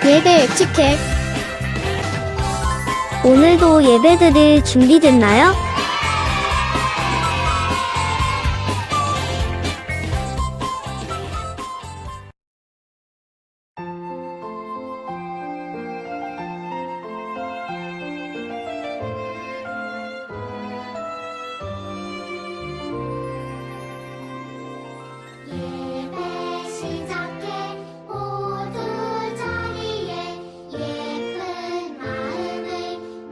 예배 엑치캡. 오늘도 예배 드릴 준비됐나요? 예배 시작해 모두 자리에 예쁜 마음을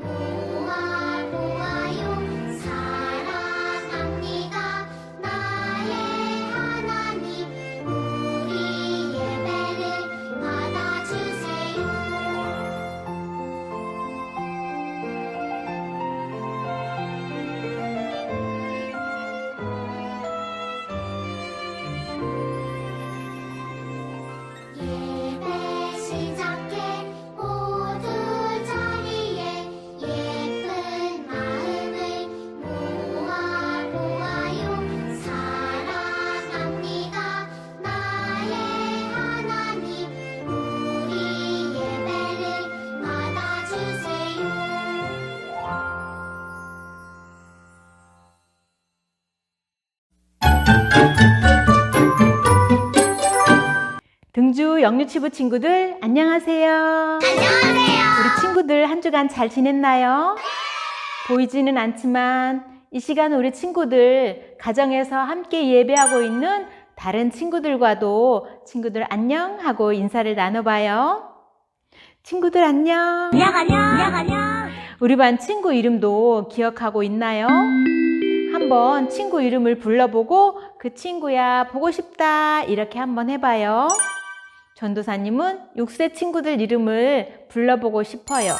모아 보아요. 사랑합니다 나의 하나님, 우리 예배를 받아주세요. 예배 시작해 모두 자리에 예쁜 마음을 모아 보아요. 사랑합니다 나의 하나님, 우리 예배를 받아주세요. 등주 영유치부 친구들 안녕하세요. 안녕하세요. 우리 친구들 한 주간 잘 지냈나요? 보이지는 않지만 이 시간 우리 친구들 가정에서 함께 예배하고 있는 다른 친구들과도 친구들 안녕 하고 인사를 나눠봐요. 친구들 안녕. 안녕. 우리 반 친구 이름도 기억하고 있나요? 한번 친구 이름을 불러보고 그 친구야 보고 싶다 이렇게 한번 해봐요. 전도사님은 6세 친구들 이름을 불러보고 싶어요.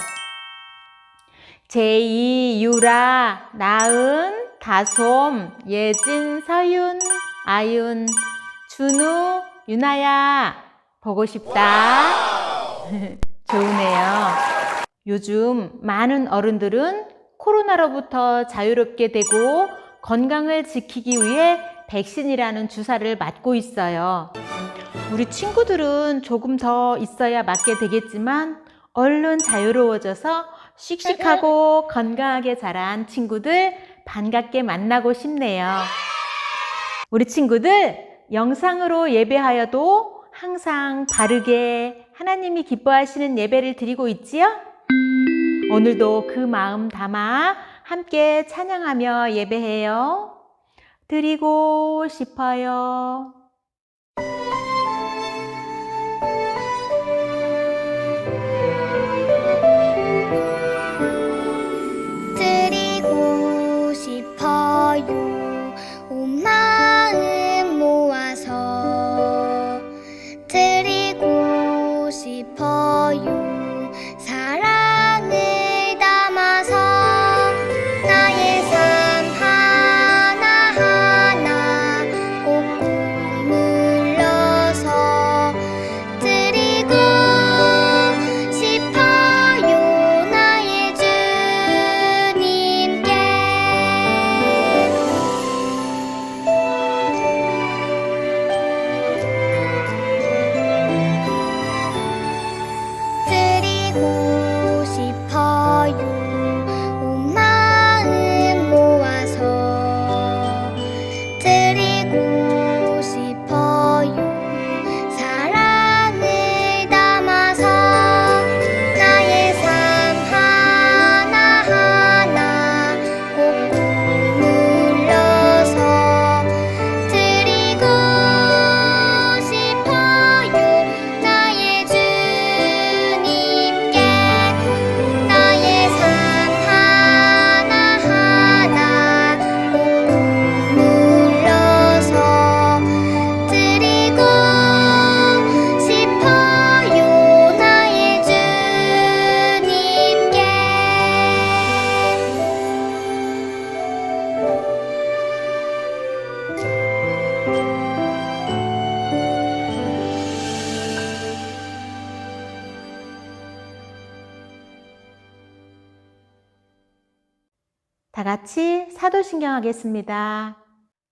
제이, 유라, 나은, 다솜, 예진, 서윤, 아윤, 준우, 유나야 보고 싶다. 좋으네요. 요즘 많은 어른들은 코로나로부터 자유롭게 되고 건강을 지키기 위해 백신이라는 주사를 맞고 있어요. 우리 친구들은 조금 더 있어야 맞게 되겠지만 얼른 자유로워져서 씩씩하고 건강하게 자란 친구들 반갑게 만나고 싶네요. 우리 친구들 영상으로 예배하여도 항상 바르게 하나님이 기뻐하시는 예배를 드리고 있지요? 오늘도 그 마음 담아 함께 찬양하며 예배해요. 드리고 싶어요. 드리고 싶어요. 온 마음 모아서 드리고 싶어요. 사랑을 담아서 나의 삶 하나하나 꼭 눌러서 드리고 싶어요. 나의 주님께 드리고 싶어요. 온 마음 모아서 드리고 싶어요. 사랑을 담아서 나의 삶 하나하나 꼭 눌러서 드리고 싶어요. 나의 주님께 나의 삶 하나하나 꼭 눌러서 드리고 싶어요. 나의 주님께 다 같이 사도신경 하겠습니다.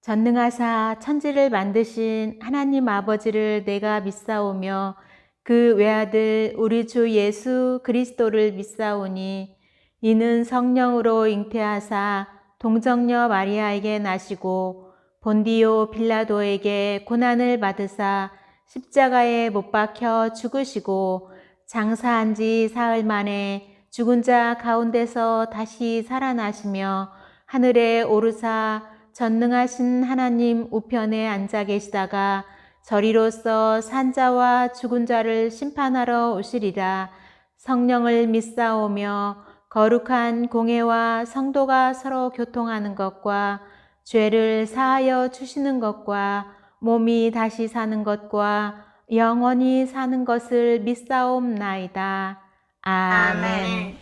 전능하사 천지를 만드신 하나님 아버지를 내가 믿사오며 그 외아들 우리 주 예수 그리스도를 믿사오니 이는 성령으로 잉태하사 동정녀 마리아에게 나시고 본디오 빌라도에게 고난을 받으사 십자가에 못 박혀 죽으시고 장사한 지 사흘 만에 죽은 자 가운데서 다시 살아나시며 하늘에 오르사 전능하신 하나님 우편에 앉아 계시다가 저리로서 산자와 죽은 자를 심판하러 오시리라. 성령을 믿사오며 거룩한 공회와 성도가 서로 교통하는 것과 죄를 사하여 주시는 것과 몸이 다시 사는 것과 영원히 사는 것을 믿사옵나이다. 아멘.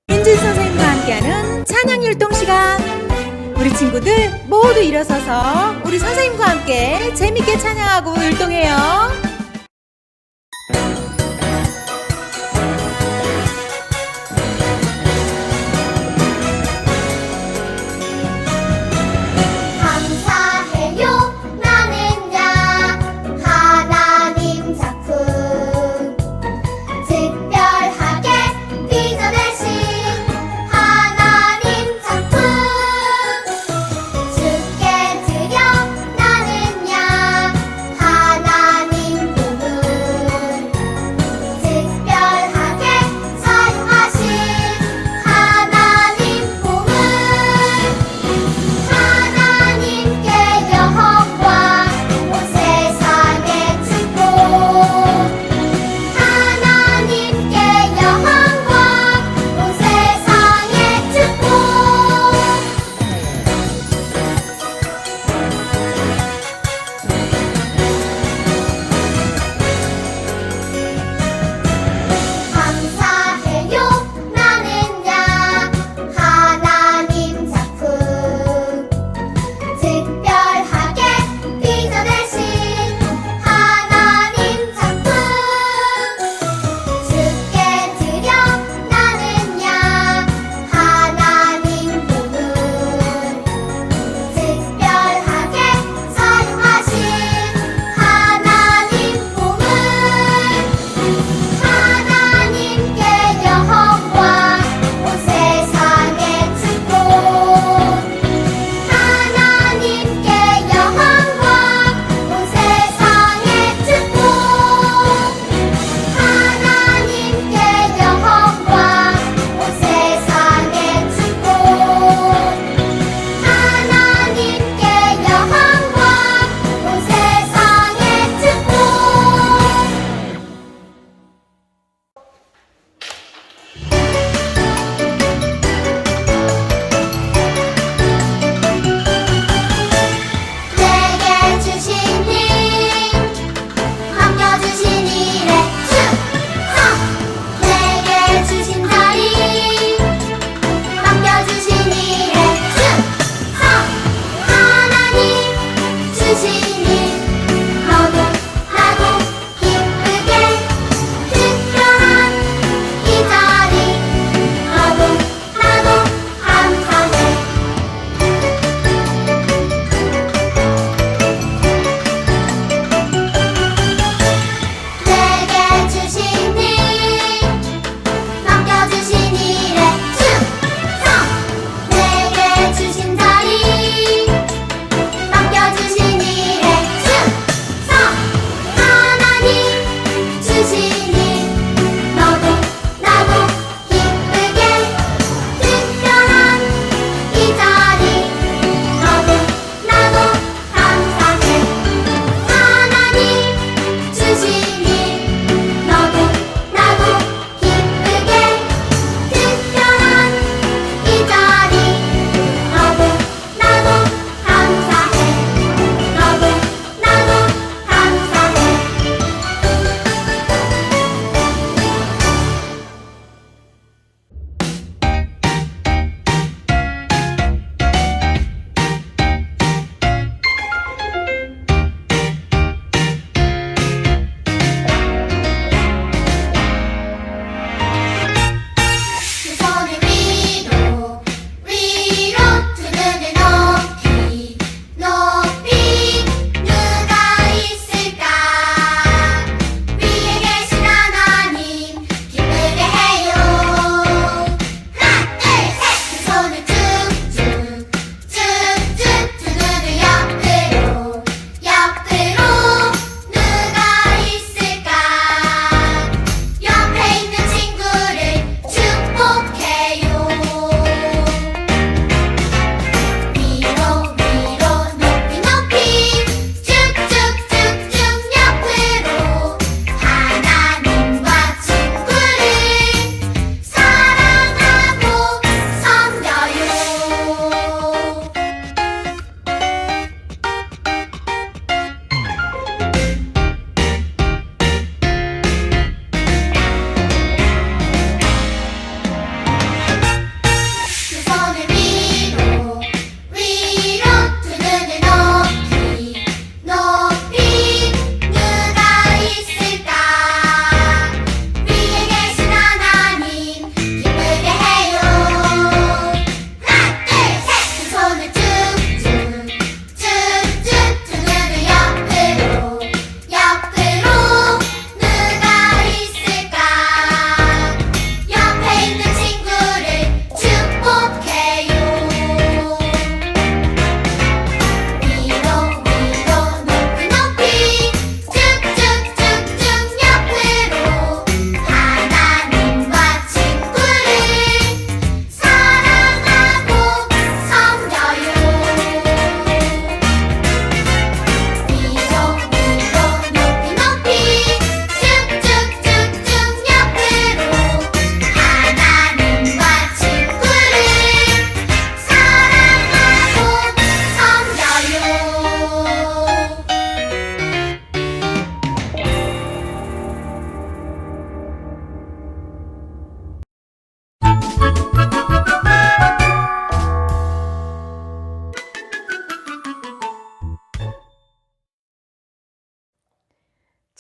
민진 선생님과 함께하는 찬양 율동 시간. 우리 친구들 모두 일어서서 우리 선생님과 함께 재밌게 찬양하고 율동해요. 감사해요 나는야 하나님 작품 특별하게 빚어내신 하나님 작품 주께 드려 나는야 하나님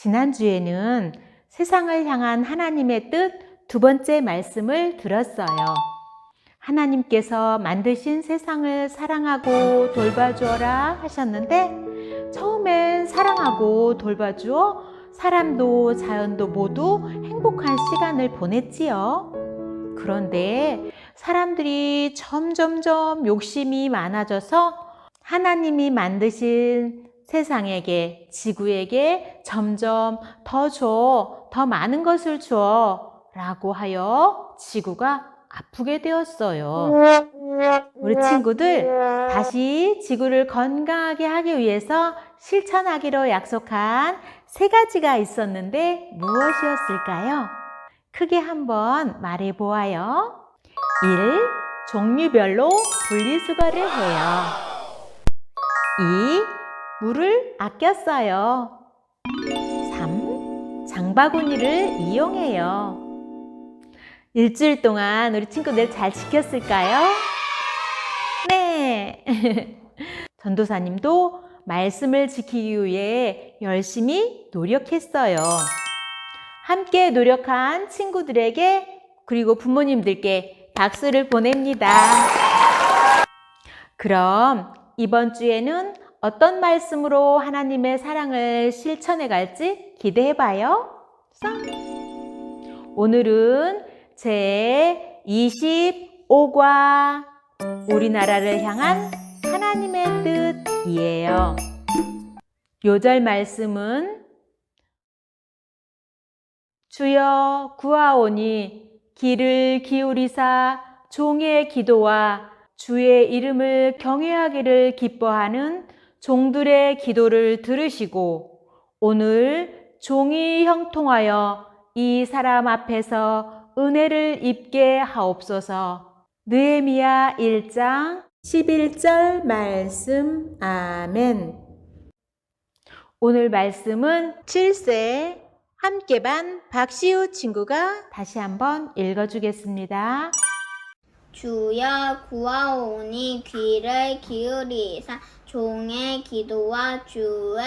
지난주에는 세상을 향한 하나님의 뜻 두 번째 말씀을 들었어요. 하나님께서 만드신 세상을 사랑하고 돌봐주어라 하셨는데 처음엔 사랑하고 돌봐주어 사람도 자연도 모두 행복한 시간을 보냈지요. 그런데 사람들이 점점점 욕심이 많아져서 하나님이 만드신 세상에게, 지구에게 점점 더 줘, 더 많은 것을 줘 라고 하여 지구가 아프게 되었어요. 우리 친구들, 다시 지구를 건강하게 하기 위해서 실천하기로 약속한 3가지가 있었는데 무엇이었을까요? 크게 한번 말해 보아요. 1. 종류별로 분리수거를 해요. 2. 물을 아껴 써요. 3. 장바구니를 이용해요. 일주일 동안 우리 친구들 잘 지켰을까요? 네! 전도사님도 말씀을 지키기 위해 열심히 노력했어요. 함께 노력한 친구들에게 그리고 부모님들께 박수를 보냅니다. 그럼 이번 주에는 어떤 말씀으로 하나님의 사랑을 실천해 갈지 기대해 봐요. 오늘은 제 25과 우리나라를 향한 하나님의 뜻이에요. 요절 말씀은 주여 구하오니 귀를 기울이사 종의 기도와 주의 이름을 경외하기를 기뻐하는 종들의 기도를 들으시고 오늘 종이 형통하여 이 사람 앞에서 은혜를 입게 하옵소서. 느헤미야 1장 11절 말씀. 아멘. 오늘 말씀은 7세 함께반 박시우 친구가 다시 한번 읽어주겠습니다. 주여 구하오니 귀를 기울이사 종의 기도와 주의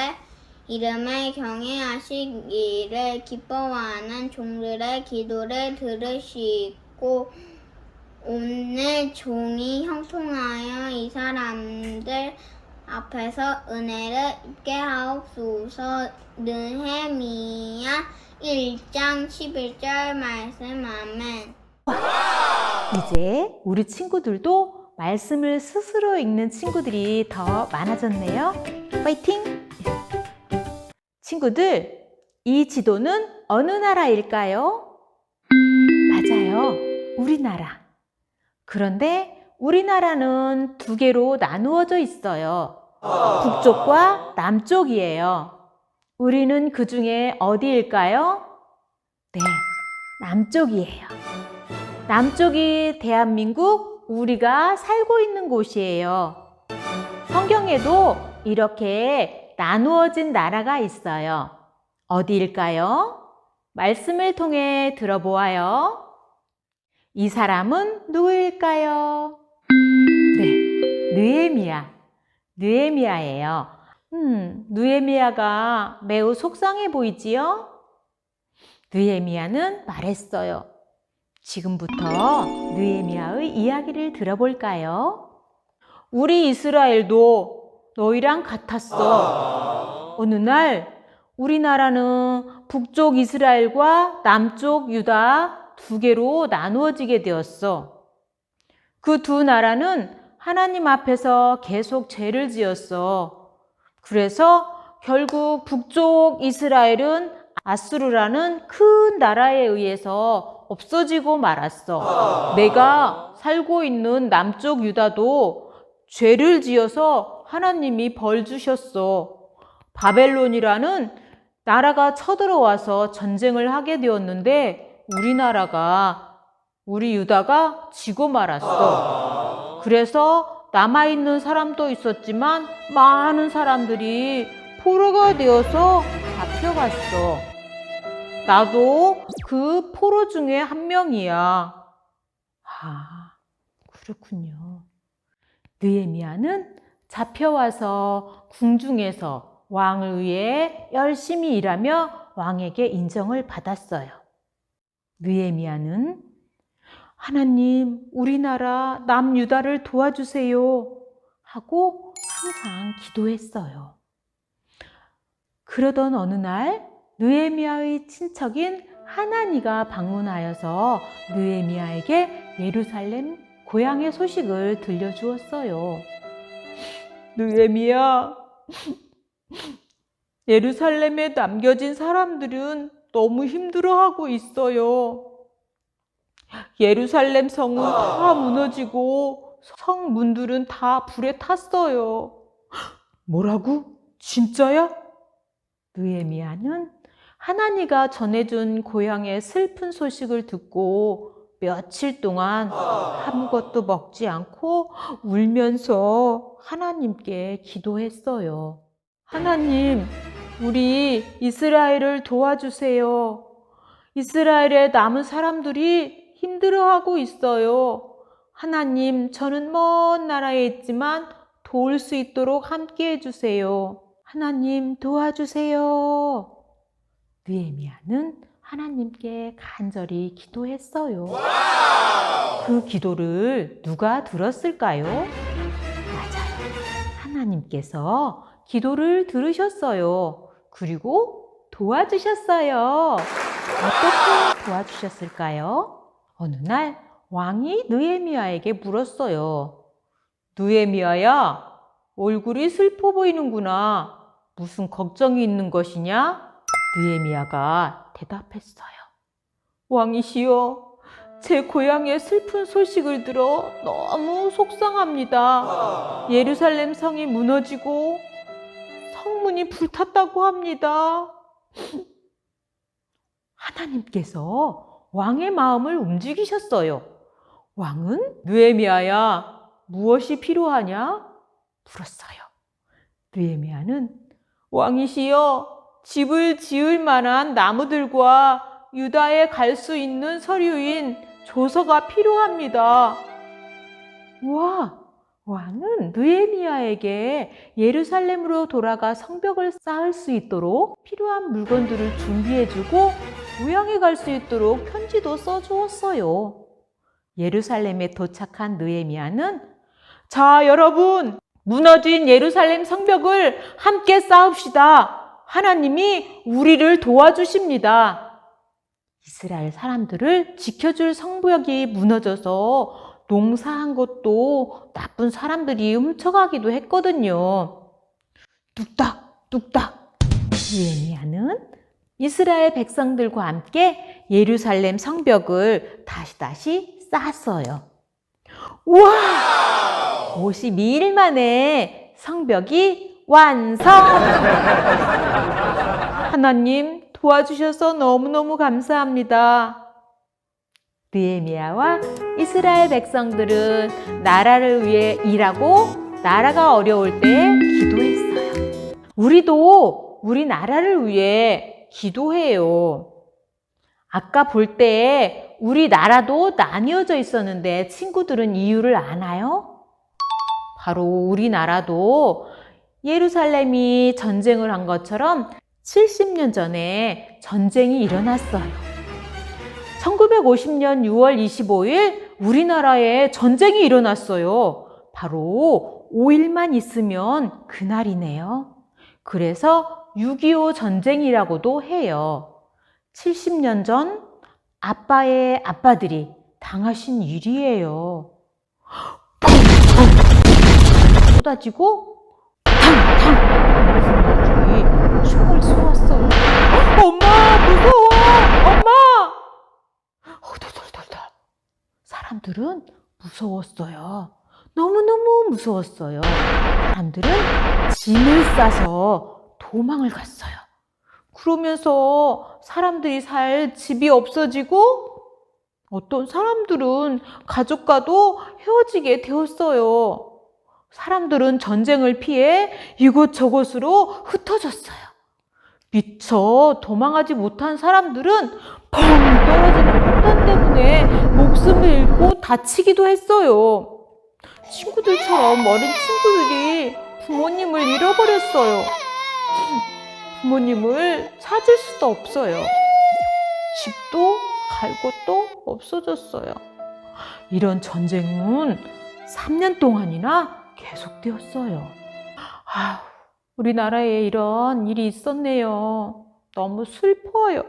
이름을 경외하시기를 기뻐하는 종들의 기도를 들으시고 오늘 종이 형통하여 이 사람들 앞에서 은혜를 입게 하옵소서. 느헤미야 1장 11절 말씀. 아멘. 이제 우리 친구들도 말씀을 스스로 읽는 친구들이 더 많아졌네요. 파이팅! 친구들, 이 지도는 어느 나라일까요? 맞아요. 우리나라. 그런데 우리나라는 2개로 나누어져 있어요. 북쪽과 남쪽이에요. 우리는 그 중에 어디일까요? 네, 남쪽이에요. 남쪽이 대한민국, 우리가 살고 있는 곳이에요. 성경에도 이렇게 나누어진 나라가 있어요. 어디일까요? 말씀을 통해 들어보아요. 이 사람은 누구일까요? 네, 느헤미야. 느헤미야예요. 느헤미야가 매우 속상해 보이지요? 느헤미야는 말했어요. 지금부터 느헤미야의 이야기를 들어볼까요? 우리 이스라엘도 너희랑 같았어. 어느 날 우리나라는 북쪽 이스라엘과 남쪽 유다 2개로 나누어지게 되었어. 그 2 나라는 하나님 앞에서 계속 죄를 지었어. 그래서 결국 북쪽 이스라엘은 아수르라는 큰 나라에 의해서 없어지고 말았어. 내가 살고 있는 남쪽 유다도 죄를 지어서 하나님이 벌 주셨어. 바벨론이라는 나라가 쳐들어와서 전쟁을 하게 되었는데 우리 유다가 지고 말았어. 그래서 남아있는 사람도 있었지만 많은 사람들이 포로가 되어서 잡혀갔어. 나도 그 포로 중에 한 명이야. 아, 그렇군요. 느헤미야는 잡혀와서 궁중에서 왕을 위해 열심히 일하며 왕에게 인정을 받았어요. 느헤미야는 하나님, 우리나라 남유다를 도와주세요 하고 항상 기도했어요. 그러던 어느 날 느헤미야의 친척인 하나니가 방문하여서 느헤미야에게 예루살렘 고향의 소식을 들려주었어요. 느헤미야, 예루살렘에 남겨진 사람들은 너무 힘들어하고 있어요. 예루살렘 성은 다 무너지고 성 문들은 다 불에 탔어요. 뭐라고? 진짜야? 느헤미야는 하나니가 전해준 고향의 슬픈 소식을 듣고 며칠 동안 아무것도 먹지 않고 울면서 하나님께 기도했어요. 하나님, 우리 이스라엘을 도와주세요. 이스라엘의 남은 사람들이 힘들어하고 있어요. 하나님, 저는 먼 나라에 있지만 도울 수 있도록 함께 해주세요. 하나님, 도와주세요. 느헤미야는 하나님께 간절히 기도했어요. 그 기도를 누가 들었을까요? 맞아요. 하나님께서 기도를 들으셨어요. 그리고 도와주셨어요. 어떻게 도와주셨을까요? 어느 날 왕이 느헤미야에게 물었어요. 느헤미야야, 얼굴이 슬퍼 보이는구나. 무슨 걱정이 있는 것이냐? 느헤미야가 대답했어요. 왕이시여, 제 고향의 슬픈 소식을 들어 너무 속상합니다. 예루살렘 성이 무너지고 성문이 불탔다고 합니다. 하나님께서 왕의 마음을 움직이셨어요. 왕은 느헤미야야, 무엇이 필요하냐? 물었어요. 느헤미야는 왕이시여, 집을 지을 만한 나무들과 유다에 갈 수 있는 서류인 조서가 필요합니다. 와, 왕은 느헤미야에게 예루살렘으로 돌아가 성벽을 쌓을 수 있도록 필요한 물건들을 준비해주고 고향에 갈 수 있도록 편지도 써주었어요. 예루살렘에 도착한 느헤미야는 자, 여러분, 무너진 예루살렘 성벽을 함께 쌓읍시다. 하나님이 우리를 도와주십니다. 이스라엘 사람들을 지켜줄 성벽이 무너져서 농사한 것도 나쁜 사람들이 훔쳐가기도 했거든요. 뚝딱 뚝딱 느헤미야는 이스라엘 백성들과 함께 예루살렘 성벽을 다시 쌓았어요. 우와! 52일 만에 성벽이 완성! 하나님 도와주셔서 너무너무 감사합니다. 느헤미야와 이스라엘 백성들은 나라를 위해 일하고 나라가 어려울 때 기도했어요. 우리도 우리 나라를 위해 기도해요. 아까 볼 때 우리 나라도 나뉘어져 있었는데 친구들은 이유를 아나요? 바로 우리나라도 예루살렘이 전쟁을 한 것처럼 70년 전에 전쟁이 일어났어요. 1950년 6월 25일 우리나라에 전쟁이 일어났어요. 바로 5일만 있으면 그날이네요. 그래서 6.25 전쟁이라고도 해요. 70년 전 아빠의 아빠들이 당하신 일이에요. 펑펑 쏟아지고 탕탕 총을 쏘았어요. 엄마 무서워! 엄마! 덜덜덜덜. 사람들은 무서웠어요. 너무너무 무서웠어요. 사람들은 짐을 싸서 도망을 갔어요. 그러면서 사람들이 살 집이 없어지고 어떤 사람들은 가족과도 헤어지게 되었어요. 사람들은 전쟁을 피해 이곳저곳으로 흩어졌어요. 미처 도망하지 못한 사람들은 펑 떨어지는 폭탄 때문에 목숨을 잃고 다치기도 했어요. 친구들처럼 어린 친구들이 부모님을 잃어버렸어요. 부모님을 찾을 수도 없어요. 집도 갈 곳도 없어졌어요. 이런 전쟁은 3년 동안이나 계속되었어요. 아휴, 우리나라에 이런 일이 있었네요. 너무 슬퍼요.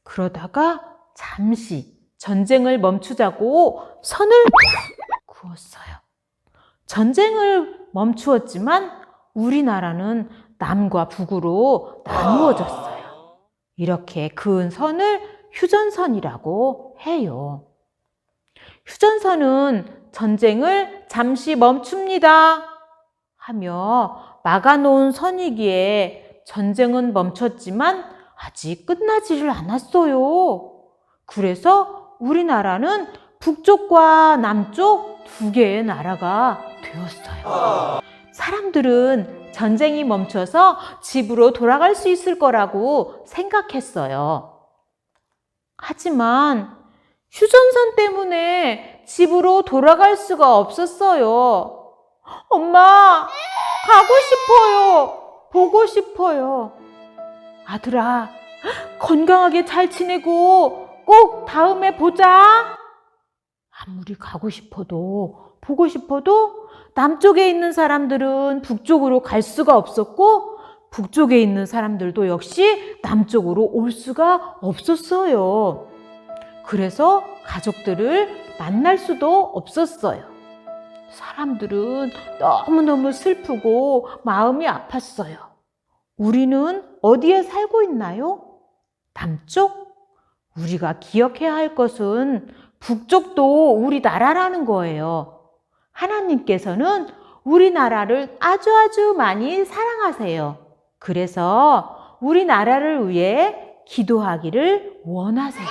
그러다가 잠시 전쟁을 멈추자고 선을 그었어요. 전쟁을 멈추었지만 우리나라는 남과 북으로 나누어졌어요. 이렇게 그은 선을 휴전선이라고 해요. 휴전선은 전쟁을 잠시 멈춥니다 하며 막아놓은 선이기에 전쟁은 멈췄지만 아직 끝나지를 않았어요. 그래서 우리나라는 북쪽과 남쪽 두 개의 나라가 되었어요. 사람들은 전쟁이 멈춰서 집으로 돌아갈 수 있을 거라고 생각했어요. 하지만 휴전선 때문에 집으로 돌아갈 수가 없었어요. 엄마, 가고 싶어요. 보고 싶어요. 아들아, 건강하게 잘 지내고 꼭 다음에 보자. 아무리 가고 싶어도 보고 싶어도 남쪽에 있는 사람들은 북쪽으로 갈 수가 없었고 북쪽에 있는 사람들도 역시 남쪽으로 올 수가 없었어요. 그래서 가족들을 만날 수도 없었어요. 사람들은 너무너무 슬프고 마음이 아팠어요. 우리는 어디에 살고 있나요? 남쪽? 우리가 기억해야 할 것은 북쪽도 우리 나라라는 거예요. 하나님께서는 우리나라를 아주 많이 사랑하세요. 그래서 우리나라를 위해 기도하기를 원하세요.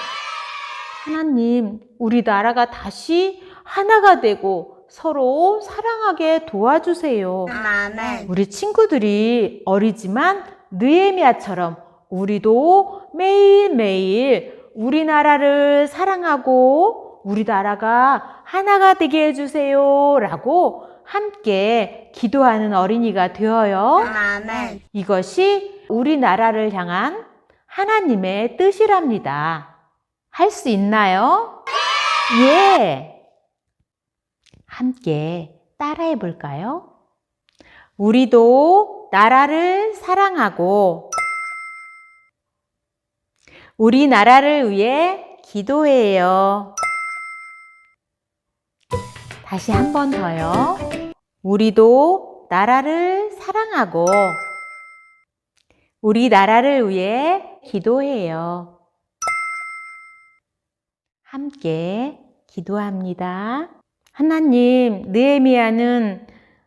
하나님, 우리 나라가 다시 하나가 되고 서로 사랑하게 도와주세요. 아멘. 우리 친구들이 어리지만 느헤미야처럼 우리도 매일매일 우리나라를 사랑하고 우리나라가 하나가 되게 해주세요 라고 함께 기도하는 어린이가 되어요. 아멘. 이것이 우리나라를 향한 하나님의 뜻이랍니다. 할 수 있나요? 예! 함께 따라해 볼까요? 우리도 나라를 사랑하고 우리 나라를 위해 기도해요. 다시 한 번 더요. 우리도 나라를 사랑하고 우리 나라를 위해 기도해요. 함께 기도합니다. 하나님, 느헤미야는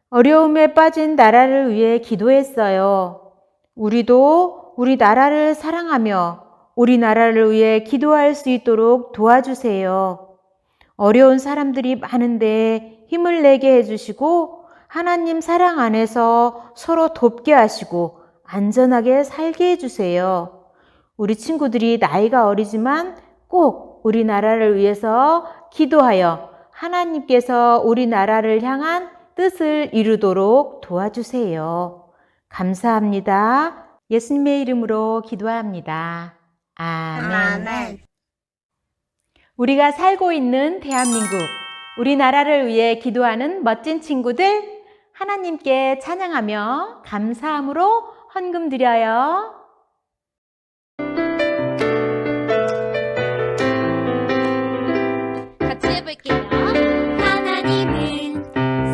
어려움에 빠진 나라를 위해 기도했어요. 우리도 우리 나라를 사랑하며 우리 나라를 위해 기도할 수 있도록 도와주세요. 어려운 사람들이 많은데 힘을 내게 해주시고 하나님 사랑 안에서 서로 돕게 하시고 안전하게 살게 해주세요. 우리 친구들이 나이가 어리지만 꼭 우리 나라를 위해서 기도하여 하나님께서 우리 나라를 향한 뜻을 이루도록 도와주세요. 감사합니다. 예수님의 이름으로 기도합니다. 아멘. 아멘. 우리가 살고 있는 대한민국, 우리나라를 위해 기도하는 멋진 친구들, 하나님께 찬양하며 감사함으로 헌금 드려요. 같이 해볼게요. 하나님은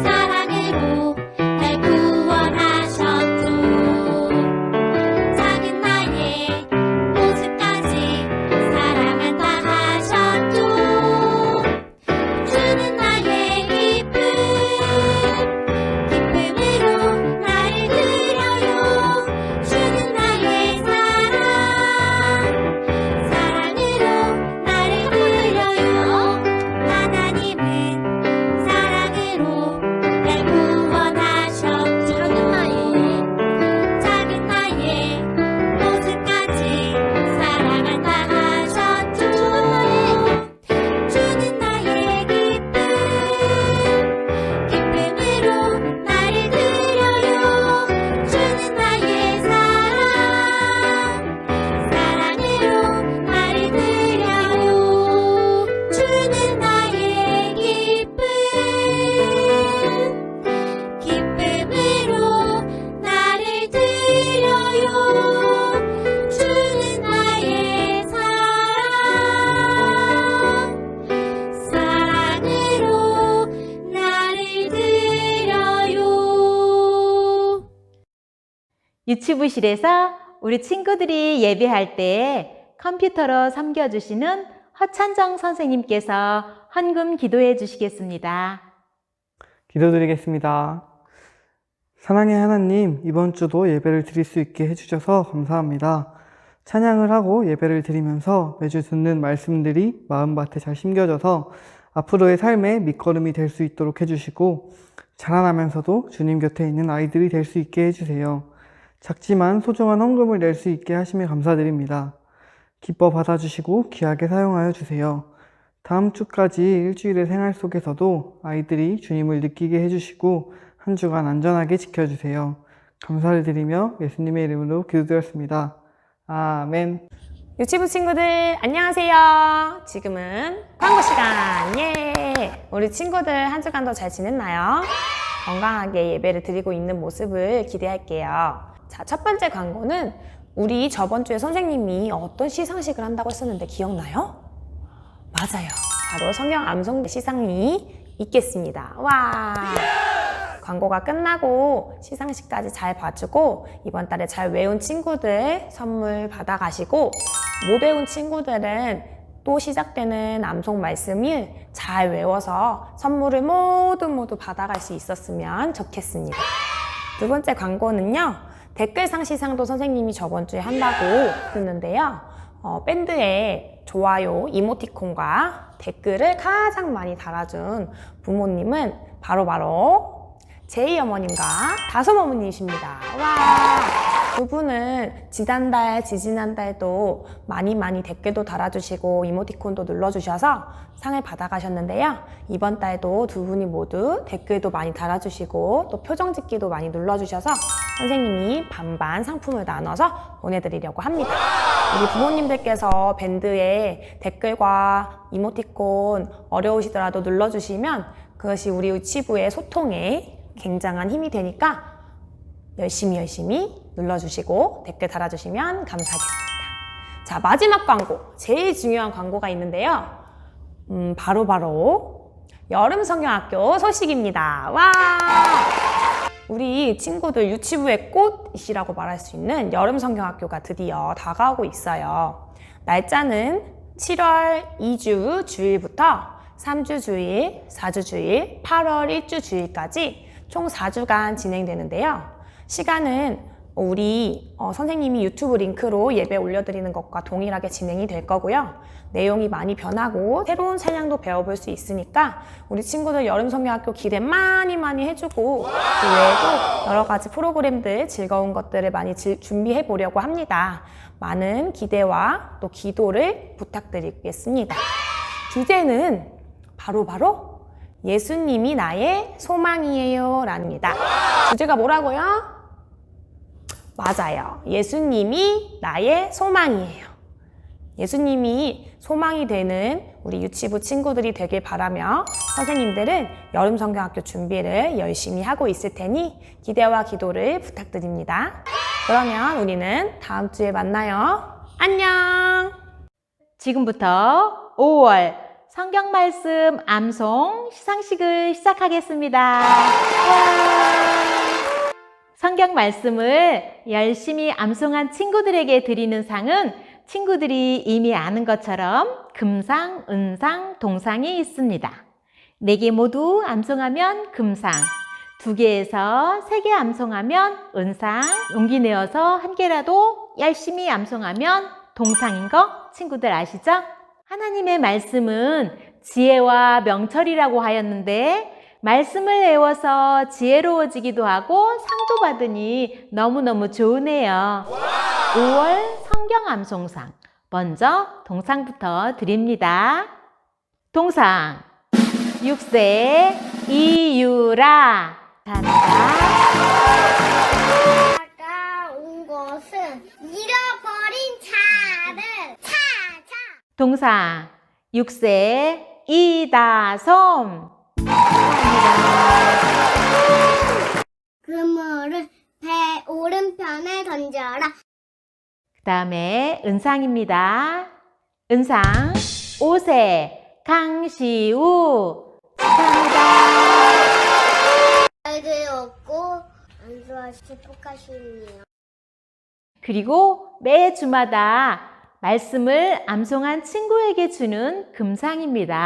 사랑으로 날 구원하셨죠. 작은 나의 모습까지 사랑한다 하셨죠. 주는 나의 기쁨으로 나를 드려요. 주는 나의 유치부실에서 우리 친구들이 예배할 때 컴퓨터로 섬겨주시는 허찬정 선생님께서 헌금 기도해 주시겠습니다. 기도드리겠습니다. 사랑의 하나님, 이번 주도 예배를 드릴 수 있게 해주셔서 감사합니다. 찬양을 하고 예배를 드리면서 매주 듣는 말씀들이 마음밭에 잘 심겨져서 앞으로의 삶의 밑거름이 될 수 있도록 해주시고 자라나면서도 주님 곁에 있는 아이들이 될 수 있게 해주세요. 작지만 소중한 헌금을 낼 수 있게 하심에 감사드립니다. 기뻐 받아주시고 귀하게 사용하여 주세요. 다음 주까지 일주일의 생활 속에서도 아이들이 주님을 느끼게 해주시고 한 주간 안전하게 지켜주세요. 감사를 드리며 예수님의 이름으로 기도드렸습니다. 아멘. 유치부 친구들 안녕하세요. 지금은 광고 시간. 예. 우리 친구들 한 주간도 잘 지냈나요? 건강하게 예배를 드리고 있는 모습을 기대할게요. 자, 첫 번째 광고는 우리 저번 주에 선생님이 어떤 시상식을 한다고 했었는데 기억나요? 맞아요. 바로 성경 암송 시상이 있겠습니다. 와! 광고가 끝나고 시상식까지 잘 봐주고 이번 달에 잘 외운 친구들 선물 받아가시고 못 외운 친구들은 또 시작되는 암송 말씀을 잘 외워서 선물을 모두 받아갈 수 있었으면 좋겠습니다. 두 번째 광고는요. 댓글상 시상도 선생님이 저번 주에 한다고 했는데요. 밴드에 좋아요 이모티콘과 댓글을 가장 많이 달아준 부모님은 바로 제이 어머님과 다솜 어머님이십니다. 와! 두 분은 지난달, 지지난달도 많이 댓글도 달아주시고 이모티콘도 눌러주셔서 상을 받아가셨는데요. 이번 달도 두 분이 모두 댓글도 많이 달아주시고 또 표정 짓기도 많이 눌러주셔서 선생님이 반반 상품을 나눠서 보내드리려고 합니다. 우리 부모님들께서 밴드에 댓글과 이모티콘 어려우시더라도 눌러주시면 그것이 우리 유치부의 소통에 굉장한 힘이 되니까 열심히 눌러주시고 댓글 달아주시면 감사하겠습니다. 자, 마지막 광고, 제일 중요한 광고가 있는데요. 바로 여름성경학교 소식입니다. 와! 우리 친구들 유치부의 꽃이라고 말할 수 있는 여름성경학교가 드디어 다가오고 있어요. 날짜는 7월 2주 주일부터 3주 주일, 4주 주일, 8월 1주 주일까지 총 4주간 진행되는데요. 시간은 우리 선생님이 유튜브 링크로 예배 올려드리는 것과 동일하게 진행이 될 거고요. 내용이 많이 변하고 새로운 찬양도 배워볼 수 있으니까 우리 친구들 여름성경학교 기대 많이 해주고 그 외에도 여러 가지 프로그램들 즐거운 것들을 많이 준비해 보려고 합니다. 많은 기대와 또 기도를 부탁드리겠습니다. 주제는 바로 예수님이 나의 소망이에요 라입니다. 주제가 뭐라고요? 맞아요. 예수님이 나의 소망이에요. 예수님이 소망이 되는 우리 유치부 친구들이 되길 바라며 선생님들은 여름성경학교 준비를 열심히 하고 있을 테니 기대와 기도를 부탁드립니다. 그러면 우리는 다음 주에 만나요. 안녕! 지금부터 5월 성경 말씀 암송 시상식을 시작하겠습니다. 와! 성경 말씀을 열심히 암송한 친구들에게 드리는 상은 친구들이 이미 아는 것처럼 금상, 은상, 동상이 있습니다. 4개 모두 암송하면 금상, 2개에서 3개 암송하면 은상, 용기 내어서 1개라도 열심히 암송하면 동상인 거 친구들 아시죠? 하나님의 말씀은 지혜와 명철이라고 하였는데 말씀을 외워서 지혜로워지기도 하고 상도 받으니 너무너무 좋으네요. 5월 성경 암송상 먼저 동상부터 드립니다. 동상 6세 이유라 다가온 곳은 잃어버린 차를 찾아. 동상 6세 이다솜 그물을 배 오른편에 던져라. 그 다음에 은상입니다. 은상 5세 강시우 축하합니다. 아이들 없고 안수하시 축하시네요. 그리고 매 주마다 말씀을 암송한 친구에게 주는 금상입니다.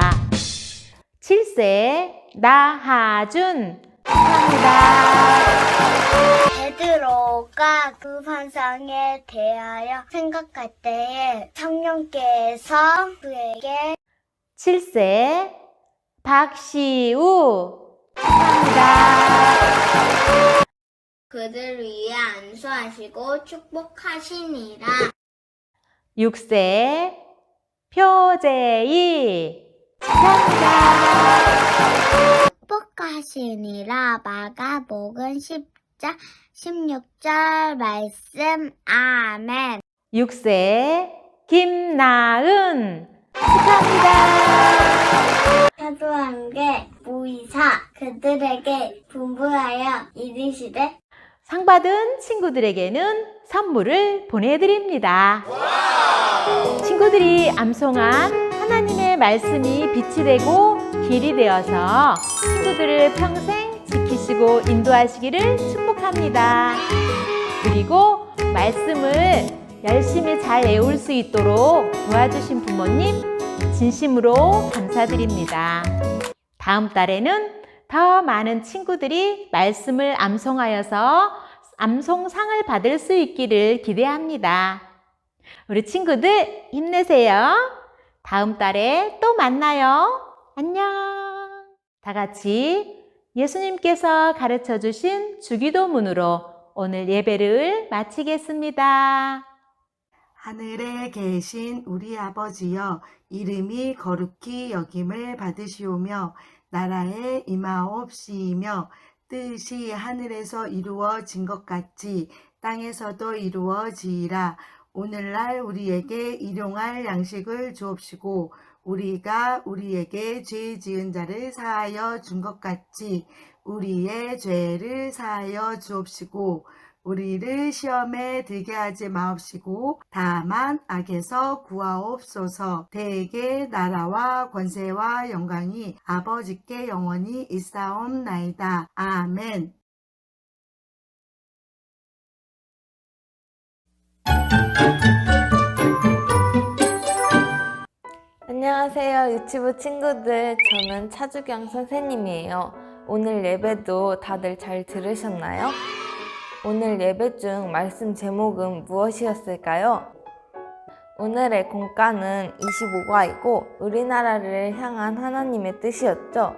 7세 나하준 축하합니다. 베드로가 그 환상에 대하여 생각할 때에 성령께서 그에게 7세 박시우 축하합니다. 그들 위에 안수하시고 축복하시니라. 6세 표제이 축하합니다. 축복하시니라. 마가복음 10장 16절 말씀. 아멘. 6세 김나은 축하합니다. 사도한게 모이사 그들에게 분부하여 이르시되 상 받은 친구들에게는 선물을 보내드립니다. 친구들이 암송한 하나님의 말씀이 빛이 되고 길이 되어서 친구들을 평생 지키시고 인도하시기를 축복합니다. 그리고 말씀을 열심히 잘 외울 수 있도록 도와주신 부모님 진심으로 감사드립니다. 다음 달에는 더 많은 친구들이 말씀을 암송하여서 암송상을 받을 수 있기를 기대합니다. 우리 친구들 힘내세요. 다음 달에 또 만나요. 안녕. 다 같이 예수님께서 가르쳐 주신 주기도문으로 오늘 예배를 마치겠습니다. 하늘에 계신 우리 아버지여, 이름이 거룩히 여김을 받으시오며 나라에 임하옵시며 뜻이 하늘에서 이루어진 것 같이 땅에서도 이루어지이라. 오늘날 우리에게 일용할 양식을 주옵시고 우리가 우리에게 죄 지은 자를 사하여 준 것 같이 우리의 죄를 사하여 주옵시고 우리를 시험에 들게 하지 마옵시고 다만 악에서 구하옵소서. 대개 나라와 권세와 영광이 아버지께 영원히 있사옵나이다. 아멘. 안녕하세요 유치부 친구들, 저는 차주경 선생님이에요. 오늘 예배도 다들 잘 들으셨나요? 오늘 예배 중 말씀 제목은 무엇이었을까요? 오늘의 공과는 25과이고 우리나라를 향한 하나님의 뜻이었죠.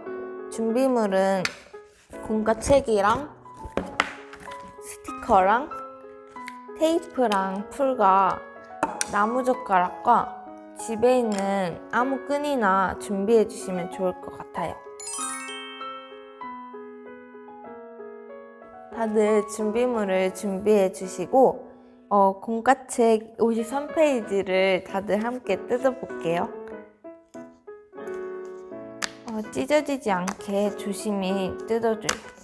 준비물은 공과책이랑 스티커랑 테이프랑 풀과 나무젓가락과 집에 있는 아무 끈이나 준비해 주시면 좋을 것 같아요. 다들 준비물을 준비해 주시고 공과책 53페이지를 다들 함께 뜯어볼게요. 찢어지지 않게 조심히 뜯어줘요.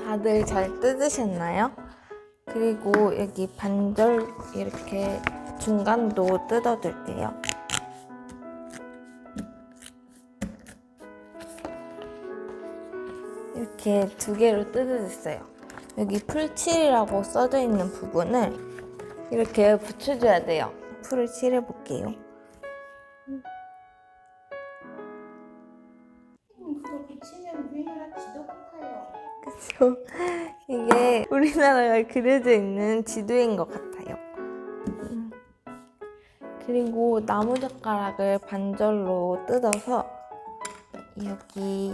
다들 잘 뜯으셨나요? 그리고 여기 반절 이렇게 중간도 뜯어둘게요. 이렇게 두 개로 뜯어줬어요. 여기 풀칠이라고 써져 있는 부분을 이렇게 붙여줘야 돼요. 풀을 칠해볼게요. 그쵸? 이게 우리나라가 그려져 있는 지도인 것 같아요. 그리고 나무젓가락을 반절로 뜯어서 여기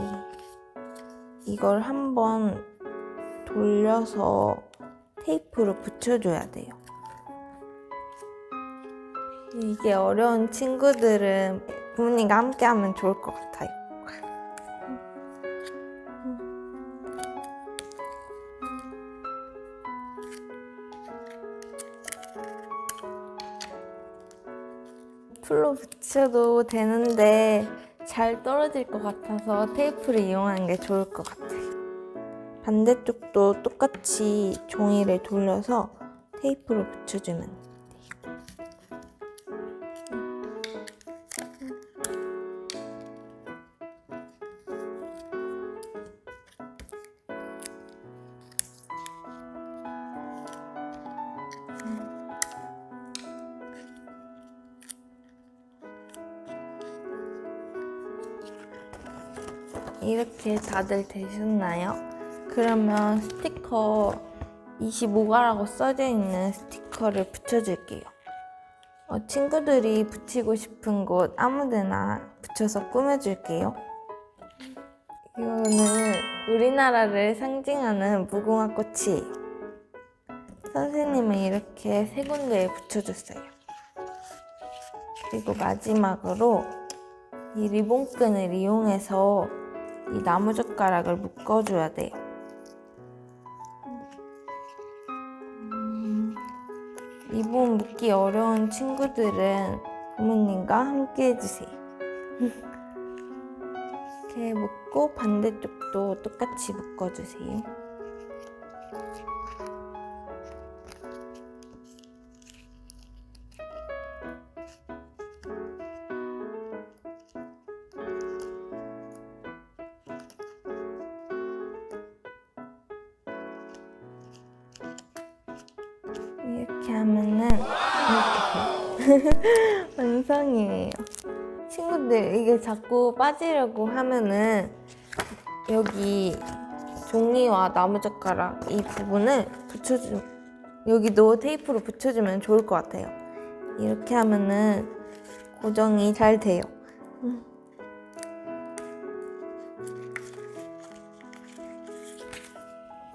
이걸 한번 돌려서 테이프로 붙여줘야 돼요. 이게 어려운 친구들은 부모님과 함께 하면 좋을 것 같아요. 풀로 붙여도 되는데 잘 떨어질 것 같아서 테이프를 이용하는 게 좋을 것 같아요. 반대쪽도 똑같이 종이를 돌려서 테이프로 붙여주면 돼요. 이렇게 다들 되셨나요? 그러면 스티커 25가라고 써져 있는 스티커를 붙여줄게요. 친구들이 붙이고 싶은 곳 아무데나 붙여서 꾸며줄게요. 이거는 우리나라를 상징하는 무궁화 꽃이에요. 선생님은 이렇게 세 군데에 붙여줬어요. 그리고 마지막으로 이 리본끈을 이용해서 이 나무젓가락을 묶어줘야 돼요. 리본 묶기 어려운 친구들은 부모님과 함께 해주세요. 이렇게 묶고 반대쪽도 똑같이 묶어주세요. 이렇게 하면은 이렇게 완성이에요. 친구들 이게 자꾸 빠지려고 하면은 여기 종이와 나무젓가락 이 부분을 여기도 테이프로 붙여주면 좋을 것 같아요. 이렇게 하면은 고정이 잘 돼요.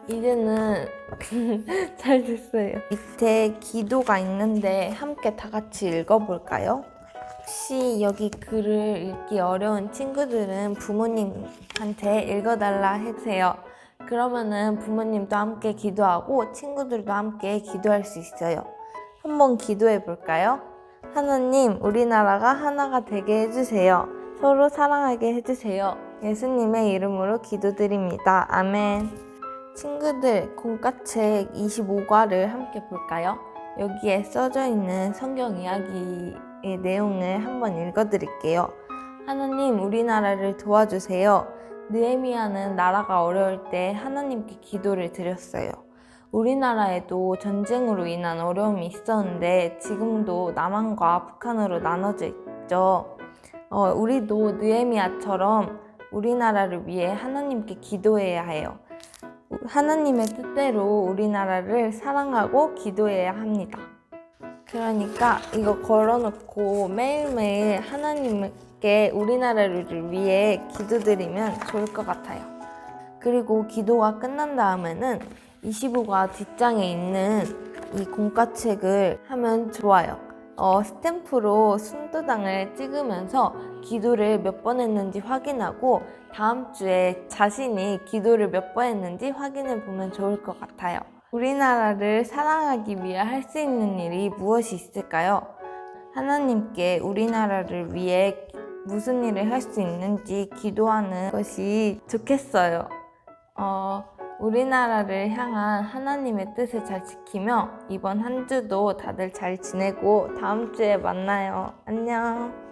이제는 잘 됐어요. 밑에 기도가 있는데 함께 다 같이 읽어볼까요? 혹시 여기 글을 읽기 어려운 친구들은 부모님한테 읽어달라 해주세요. 그러면은 부모님도 함께 기도하고 친구들도 함께 기도할 수 있어요. 한번 기도해 볼까요? 하나님, 우리나라가 하나가 되게 해주세요. 서로 사랑하게 해주세요. 예수님의 이름으로 기도드립니다. 아멘. 친구들, 공과책 25과를 함께 볼까요? 여기에 써져 있는 성경 이야기의 내용을 한번 읽어드릴게요. 하나님, 우리나라를 도와주세요. 느헤미야는 나라가 어려울 때 하나님께 기도를 드렸어요. 우리나라에도 전쟁으로 인한 어려움이 있었는데 지금도 남한과 북한으로 나눠져 있죠. 우리도 느헤미야처럼 우리나라를 위해 하나님께 기도해야 해요. 하나님의 뜻대로 우리나라를 사랑하고 기도해야 합니다. 그러니까 이거 걸어놓고 매일매일 하나님께 우리나라를 위해 기도드리면 좋을 것 같아요. 그리고 기도가 끝난 다음에는 25과 뒷장에 있는 이 공과책을 하면 좋아요. 스탬프로 순도당을 찍으면서 기도를 몇 번 했는지 확인하고 다음 주에 자신이 기도를 몇 번 했는지 확인해 보면 좋을 것 같아요. 우리나라를 사랑하기 위해 할 수 있는 일이 무엇이 있을까요? 하나님께 우리나라를 위해 무슨 일을 할 수 있는지 기도하는 것이 좋겠어요. 우리나라를 향한 하나님의 뜻을 잘 지키며 이번 한 주도 다들 잘 지내고 다음 주에 만나요. 안녕.